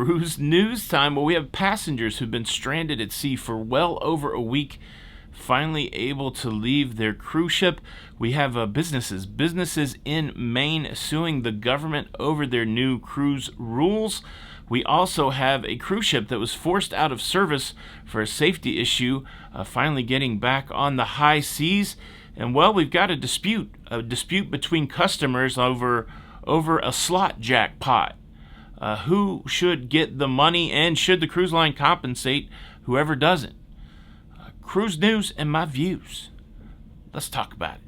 cruise news time. Well, we have passengers who've been stranded at sea for well over a week finally able to leave their cruise ship. We have businesses in Maine suing the government over their new cruise rules. We also have a cruise ship that was forced out of service for a safety issue, finally getting back on the high seas. And well, we've got a dispute between customers over a slot jackpot. Who should get the money, and should the cruise line compensate whoever doesn't? Cruise news and my views. Let's talk about it.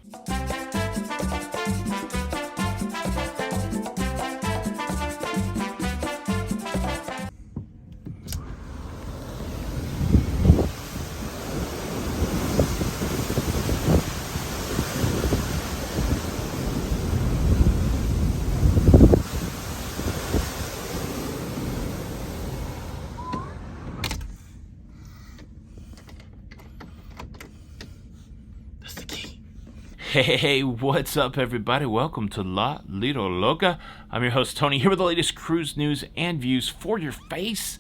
Hey, what's up, everybody? Welcome to Lido, Loca. I'm your host, Tony, here with the latest cruise news and views for your face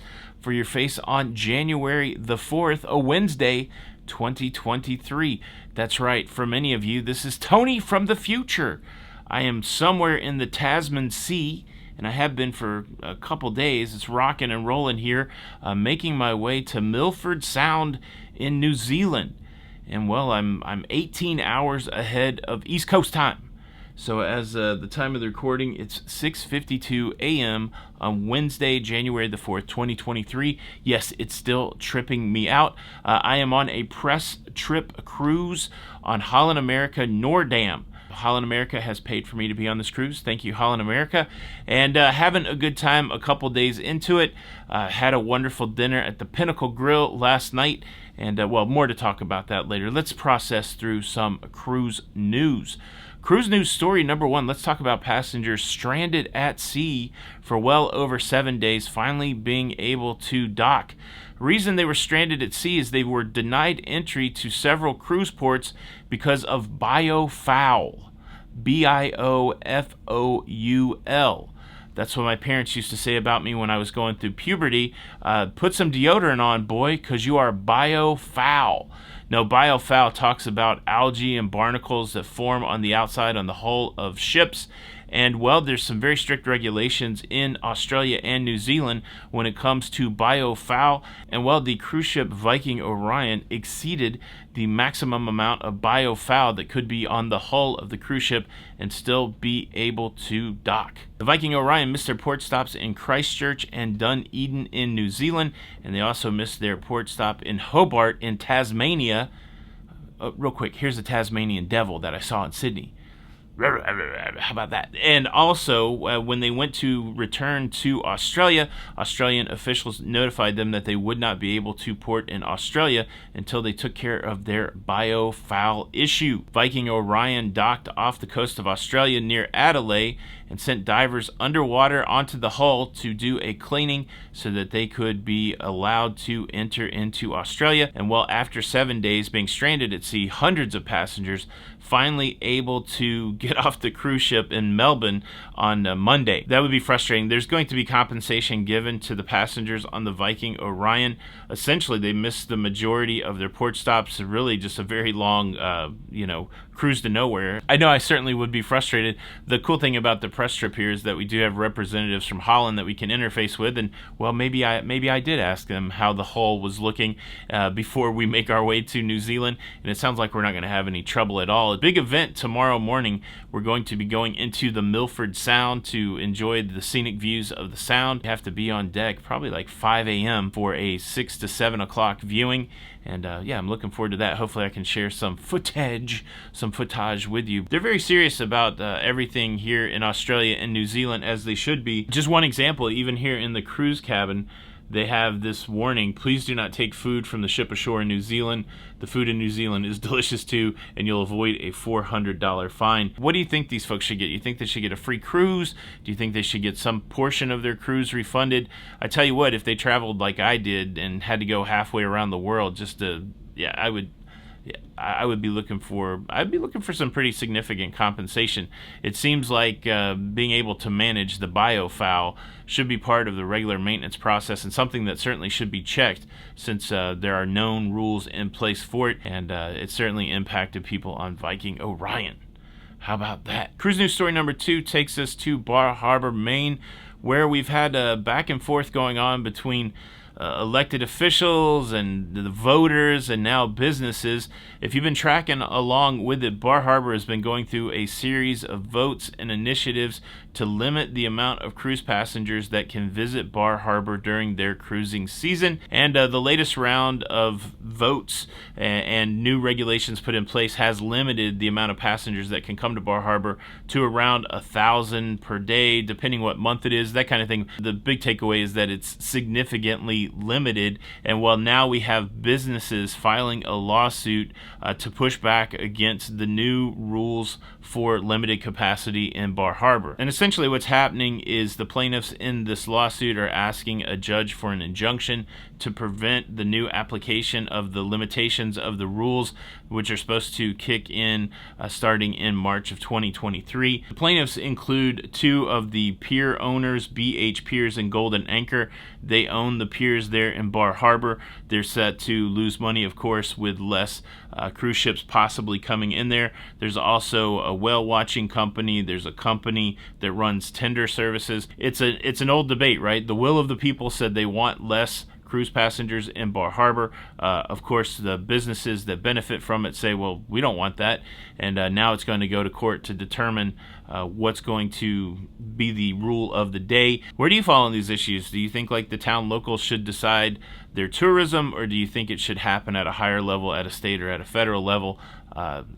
on January the 4th, a Wednesday, 2023. That's right, for many of you, this is Tony from the future. I am somewhere in the Tasman Sea, and I have been for a couple days. It's rocking and rolling here, making my way to Milford Sound in New Zealand. And well, I'm 18 hours ahead of East Coast time. So as the time of the recording, it's 6:52 a.m. on Wednesday, January the 4th, 2023. Yes, it's still tripping me out. I am on a press trip cruise on Holland America Noordam. Holland America has paid for me to be on this cruise. Thank you, Holland America. And having a good time a couple days into it. Had a wonderful dinner at the Pinnacle Grill last night. And, well, more to talk about that later. Let's process through some cruise news. Cruise news story number one. Let's talk about passengers stranded at sea for well over 7 days, finally being able to dock. The reason they were stranded at sea is they were denied entry to several cruise ports because of biofoul. B-I-O-F-O-U-L. That's what my parents used to say about me when I was going through puberty. Put some deodorant on, boy, because you are biofoul. No, biofoul talks about algae and barnacles that form on the outside on the hull of ships. And, well, there's some very strict regulations in Australia and New Zealand when it comes to biofoul. And, well, the cruise ship Viking Orion exceeded the maximum amount of biofoul that could be on the hull of the cruise ship and still be able to dock. The Viking Orion missed their port stops in Christchurch and Dunedin in New Zealand, and they also missed their port stop in Hobart in Tasmania. Real quick, here's the Tasmanian devil that I saw in Sydney. How about that? And also, when they went to return to Australia, Australian officials notified them that they would not be able to port in Australia until they took care of their biofoul issue. Viking Orion docked off the coast of Australia near Adelaide and sent divers underwater onto the hull to do a cleaning so that they could be allowed to enter into Australia. And well, after 7 days being stranded at sea, hundreds of passengers finally able to get off the cruise ship in Melbourne on Monday. That would be frustrating. There's going to be compensation given to the passengers on the Viking Orion. Essentially, they missed the majority of their port stops. Really just a very long, cruise to nowhere. I know I certainly would be frustrated. The cool thing about the press trip here is that we do have representatives from Holland that we can interface with, and well, maybe I did ask them how the hull was looking before we make our way to New Zealand, and it sounds like we're not going to have any trouble at all. A big event tomorrow morning. We're going to be going into the Milford Sound to enjoy the scenic views of the Sound. You have to be on deck probably like 5 a.m. for a 6 to 7 o'clock viewing. And I'm looking forward to that. Hopefully I can share some footage with you. They're very serious about everything here in Australia and New Zealand, as they should be. Just one example, even here in the cruise cabin, they have this warning: please do not take food from the ship ashore in New Zealand. The food in New Zealand is delicious too, and you'll avoid a $400 fine. What do you think these folks should get? You think they should get a free cruise? Do you think they should get some portion of their cruise refunded? I tell you what, if they traveled like I did and had to go halfway around the world just to, I would I would be looking for some pretty significant compensation. It seems like being able to manage the biofoul should be part of the regular maintenance process, and something that certainly should be checked, since there are known rules in place for it, and it certainly impacted people on Viking Orion. How about that? Cruise news story number 2 takes us to Bar Harbor, Maine, where we've had a back and forth going on between elected officials and the voters and now businesses. If you've been tracking along with it, Bar Harbor has been going through a series of votes and initiatives to limit the amount of cruise passengers that can visit Bar Harbor during their cruising season. And the latest round of votes and new regulations put in place has limited the amount of passengers that can come to Bar Harbor to around 1,000 per day, depending what month it is, that kind of thing. The big takeaway is that it's significantly limited, and while now we have businesses filing a lawsuit to push back against the new rules for limited capacity in Bar Harbor. And essentially what's happening is the plaintiffs in this lawsuit are asking a judge for an injunction to prevent the new application of the limitations of the rules, which are supposed to kick in starting in March of 2023. The plaintiffs include 2 of the pier owners, BH Piers and Golden Anchor. They own the piers there in Bar Harbor. They're set to lose money, of course, with less cruise ships possibly coming in there. There's also a whale watching company. There's a company that runs tender services. It's an old debate, right? The will of the people said they want less cruise passengers in Bar Harbor. Of course, the businesses that benefit from it say, well, we don't want that. And now it's going to go to court to determine what's going to be the rule of the day. Where do you fall on these issues? Do you think like the town locals should decide their tourism, or do you think it should happen at a higher level, at a state or at a federal level?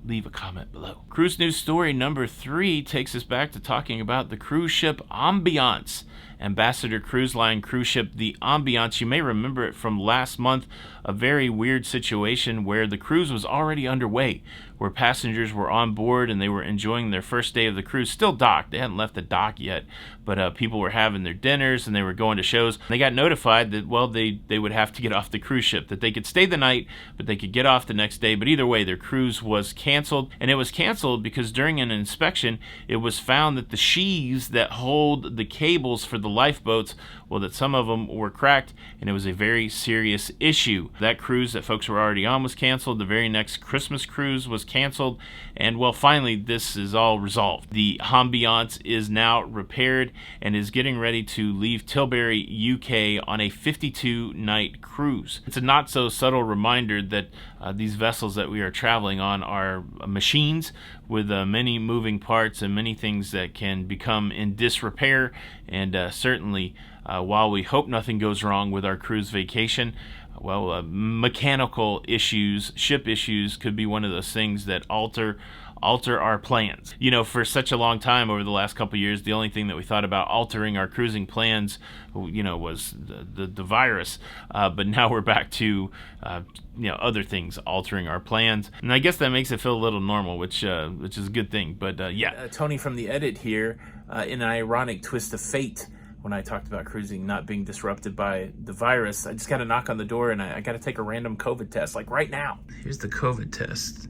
Leave a comment below. Cruise news story number 3 takes us back to talking about the cruise ship Ambience. Ambassador Cruise Line cruise ship, the Ambience. You may remember it from last month, a very weird situation where the cruise was already underway, where passengers were on board and they were enjoying their first day of the cruise, still docked. They hadn't left the dock yet, but people were having their dinners and they were going to shows. They got notified that, well, they would have to get off the cruise ship, that they could stay the night, but they could get off the next day. But either way, their cruise was canceled, and it was canceled because during an inspection, it was found that the sheaves that hold the cables for the lifeboats, well, that some of them were cracked, and it was a very serious issue. That cruise that folks were already on was canceled. The very next Christmas cruise was canceled, and well, finally this is all resolved. The Ambience is now repaired and is getting ready to leave Tilbury, UK on a 52-night cruise. It's a not so subtle reminder that these vessels that we are traveling on are machines with many moving parts and many things that can become in disrepair, and certainly while we hope nothing goes wrong with our cruise vacation, well, mechanical issues, ship issues could be one of those things that alter our plans. You know, for such a long time over the last couple of years, the only thing that we thought about altering our cruising plans, you know, was the virus. But now we're back to other things altering our plans, and I guess that makes it feel a little normal, which is a good thing. But yeah, Tony from the edit here, in an ironic twist of fate. When I talked about cruising not being disrupted by the virus, I just got a knock on the door and I got to take a random COVID test, like right now. Here's the COVID test.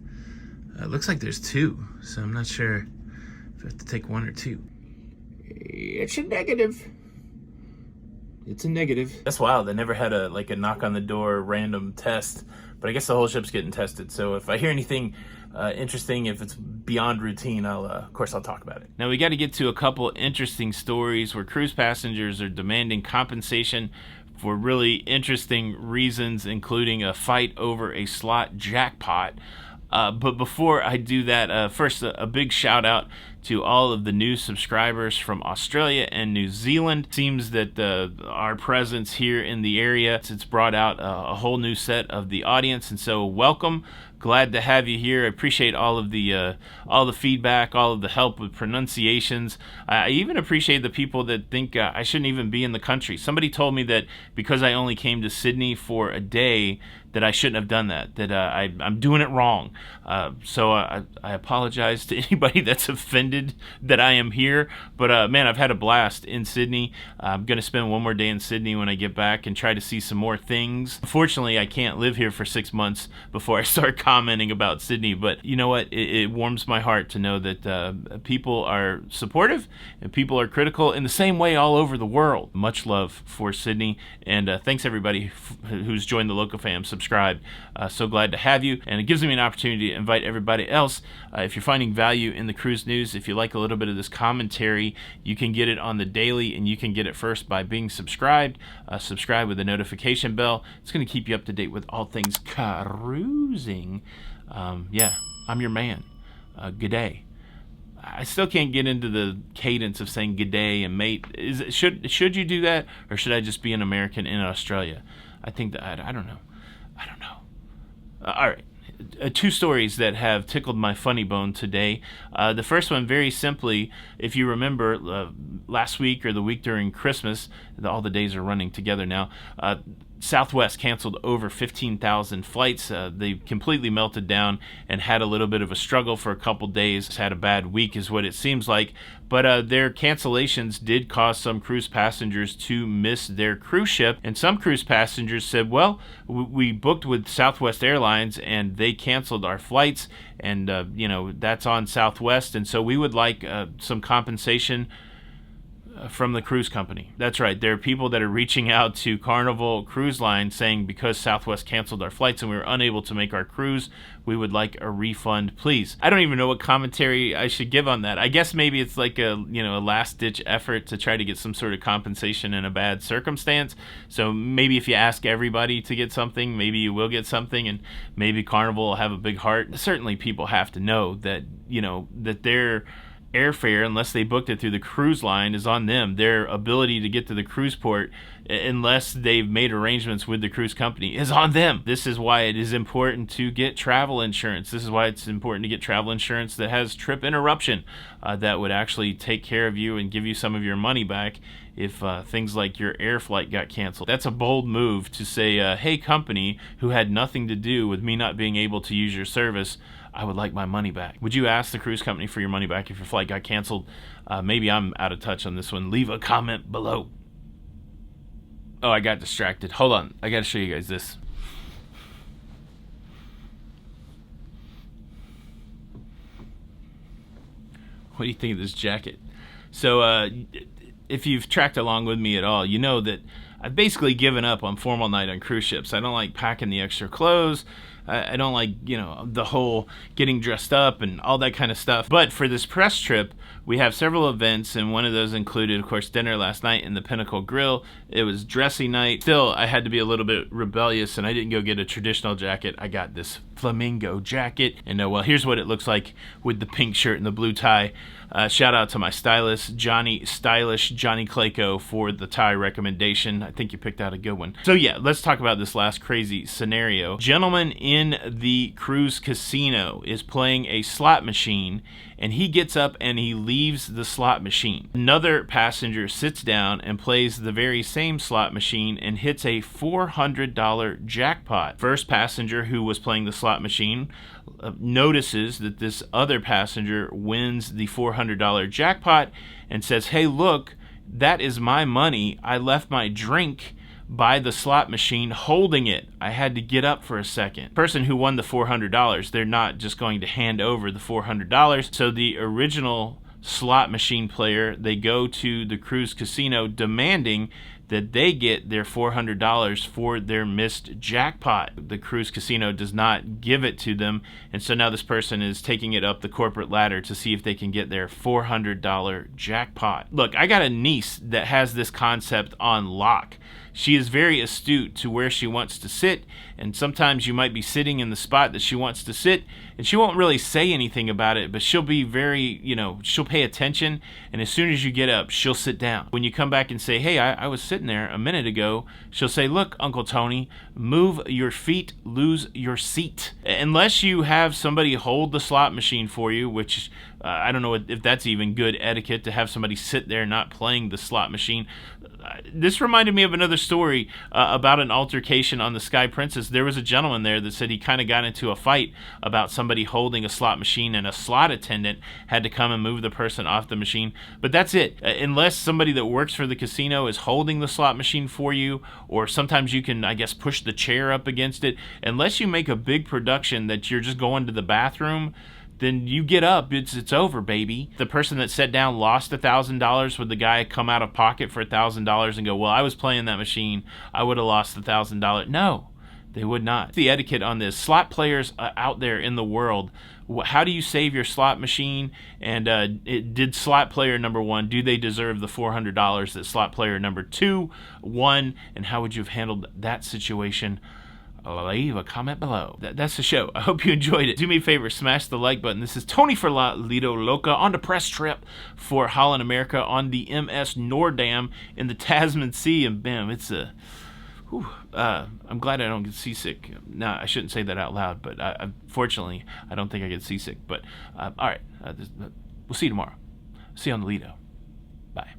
It looks like there's 2, so I'm not sure if I have to take 1 or 2. It's a negative. It's a negative. That's wild. I never had a knock on the door random test, but I guess the whole ship's getting tested. So if I hear anything interesting, if it's beyond routine, of course I'll talk about it. Now we got to get to a couple interesting stories where cruise passengers are demanding compensation for really interesting reasons, including a fight over a slot jackpot. But before I do that, first a big shout out to all of the new subscribers from Australia and New Zealand. Seems that our presence here in the area, it's brought out a whole new set of the audience, and so welcome. Glad to have you here. I appreciate all of the feedback, all of the help with pronunciations. I even appreciate the people that think I shouldn't even be in the country. Somebody told me that because I only came to Sydney for a day, that I shouldn't have done that, I'm doing it wrong. So I apologize to anybody that's offended offended that I am here. But man, I've had a blast in Sydney. I'm going to spend one more day in Sydney when I get back and try to see some more things. Unfortunately, I can't live here for 6 months before I start commenting about Sydney, but you know what? It warms my heart to know that people are supportive and people are critical in the same way all over the world. Much love for Sydney, and thanks everybody who's joined the Loca fam, subscribed. So glad to have you, and it gives me an opportunity to invite everybody else. If you're finding value in the cruise news, if you like a little bit of this commentary, you can get it on the daily, and you can get it first by being subscribed. Subscribe with the notification bell. It's going to keep you up to date with all things cruising. Yeah, I'm your man. Good day. I still can't get into the cadence of saying good day and mate. Should you do that, or should I just be an American in Australia? I think that I don't know. All right. 2 stories that have tickled my funny bone today. The first one, very simply, if you remember last week or the week during Christmas, all the days are running together now, Southwest canceled over 15,000 flights. They completely melted down and had a little bit of a struggle for a couple days. Had a bad week is what it seems like. But their cancellations did cause some cruise passengers to miss their cruise ship. And some cruise passengers said, well, we booked with Southwest Airlines and they canceled our flights. And, that's on Southwest. And so we would like some compensation from the cruise company. That's right. There are people that are reaching out to Carnival Cruise Line saying because Southwest canceled our flights and we were unable to make our cruise, we would like a refund, please. I don't even know what commentary I should give on that. I guess maybe it's like a last-ditch effort to try to get some sort of compensation in a bad circumstance. So maybe if you ask everybody to get something, maybe you will get something, and maybe Carnival will have a big heart. Certainly people have to know that, that they're airfare, unless they booked it through the cruise line, is on them. Their ability to get to the cruise port, unless they've made arrangements with the cruise company, is on them. This is why it is important to get travel insurance. This is why it's important to get travel insurance that has trip interruption, that would actually take care of you and give you some of your money back if things like your air flight got canceled. That's a bold move to say, hey company who had nothing to do with me not being able to use your service, I would like my money back. Would you ask the cruise company for your money back if your flight got canceled? Maybe I'm out of touch on this one. Leave a comment below. Oh, I got distracted. Hold on. I got to show you guys this. What do you think of this jacket? So, if you've tracked along with me at all, you know that I've basically given up on formal night on cruise ships. I don't like packing the extra clothes. I don't like, the whole getting dressed up and all that kind of stuff. But for this press trip, we have several events, and one of those included, of course, dinner last night in the Pinnacle Grill. It was dressy night. Still, I had to be a little bit rebellious, and I didn't go get a traditional jacket. I got this flamingo jacket, and well, here's what it looks like with the pink shirt and the blue tie. Shout out to my stylist, Johnny Clayco, for the tie recommendation. I think you picked out a good one. So yeah, let's talk about this last crazy scenario. Gentleman in the cruise casino is playing a slot machine, and he gets up and he leaves the slot machine. Another passenger sits down and plays the very same slot machine and hits a $400 jackpot. First passenger who was playing the slot machine notices that this other passenger wins the $400 jackpot and says, hey, look, that is my money. I left my drink by the slot machine holding it. I had to get up for a second. Person who won the $400, they're not just going to hand over the $400. So the original slot machine player, they go to the cruise casino demanding that they get their $400 for their missed jackpot. The cruise casino does not give it to them, and so now this person is taking it up the corporate ladder to see if they can get their $400 jackpot. Look, I got a niece that has this concept on lock. She is very astute to where she wants to sit, and sometimes you might be sitting in the spot that she wants to sit, and she won't really say anything about it, but she'll be very, she'll pay attention, and as soon as you get up, she'll sit down. When you come back and say, hey, I was sitting there a minute ago, she'll say, look, Uncle Tony, move your feet, lose your seat. Unless you have somebody hold the slot machine for you, which I don't know if that's even good etiquette to have somebody sit there not playing the slot machine. This reminded me of another story about an altercation on the Sky Princess. There was a gentleman there that said he kind of got into a fight about somebody holding a slot machine, and a slot attendant had to come and move the person off the machine. But that's it. Unless somebody that works for the casino is holding the slot machine for you, or sometimes you can, I guess, push the chair up against it, unless you make a big production that you're just going to the bathroom, then you get up, it's over, baby. The person that sat down lost $1,000. Would the guy come out of pocket for $1,000 and go, well, I was playing that machine, I would have lost $1,000? No, they would not. The etiquette on this, slot players out there in the world, how do you save your slot machine? And did slot player number 1, do they deserve the $400 that slot player number 2 won? And how would you have handled that situation? Leave a comment below. That's the show. I hope you enjoyed it. Do me a favor, smash the like button. This is Tony for Lido, Loca on the press trip for Holland America on the MS Noordam in the Tasman Sea, and bam, it's a I'm glad I don't get seasick. No, I shouldn't say that out loud, but fortunately I don't think I get seasick. But all right, we'll see you tomorrow. See you on the Lido. Bye.